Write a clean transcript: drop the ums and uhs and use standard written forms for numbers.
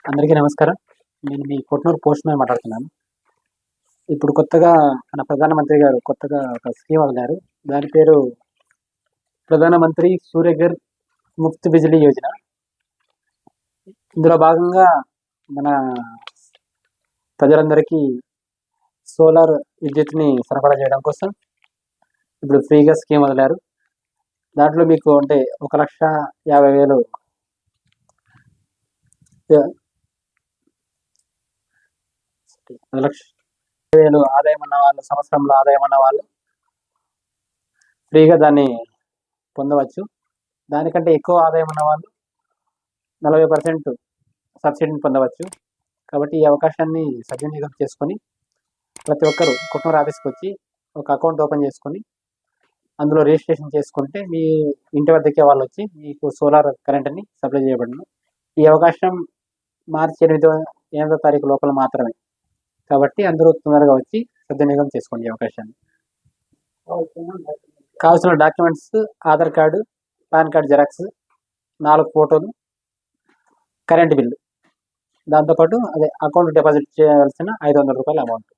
అందరికీ నమస్కారం. నేను మీ కొట్నూరు పోస్ట్ మ్యాన్ మాట్లాడుతున్నాను. ఇప్పుడు కొత్తగా మన ప్రధానమంత్రి గారు కొత్తగా ఒక స్కీమ్ వదిలారు. దాని పేరు ప్రధానమంత్రి సూర్యఘర్ ముఫ్త్ బిజిలీ యోజన. ఇందులో భాగంగా మన ప్రజలందరికీ సోలార్ విద్యుత్ని సరఫరా చేయడం కోసం ఇప్పుడు ఫ్రీగా స్కీమ్ వదిలారు. దాంట్లో మీకు అంటే 1,50,000 1,50,000 ఆదాయం ఉన్న వాళ్ళు, సంవత్సరంలో ఆదాయం ఉన్న వాళ్ళు ఫ్రీగా దాన్ని పొందవచ్చు. దానికంటే ఎక్కువ ఆదాయం ఉన్న వాళ్ళు 40% సబ్సిడీని పొందవచ్చు. కాబట్టి ఈ అవకాశాన్ని సద్వినియోగం చేసుకొని ప్రతి ఒక్కరూ కొట్నూరు ఆఫీస్కి వచ్చి ఒక అకౌంట్ ఓపెన్ చేసుకొని అందులో రిజిస్ట్రేషన్ చేసుకుంటే మీ ఇంటి వద్దకే వాళ్ళు వచ్చి మీకు సోలార్ కరెంట్ని సప్లై చేయబడును. ఈ అవకాశం మార్చి 8వ తారీఖు లోపల మాత్రమే. కాబట్టి అందరూ తొందరగా వచ్చి సద్వినియోగం చేసుకోండి ఈ అవకాశాన్ని. కావాల్సిన documents Aadhaar card, pan card xerox, 4 ఫోటోలు, కరెంట్ బిల్లు, దాంతోపాటు అదే అకౌంట్ డిపాజిట్ చేయాల్సిన 500 రూపాయల అమౌంట్.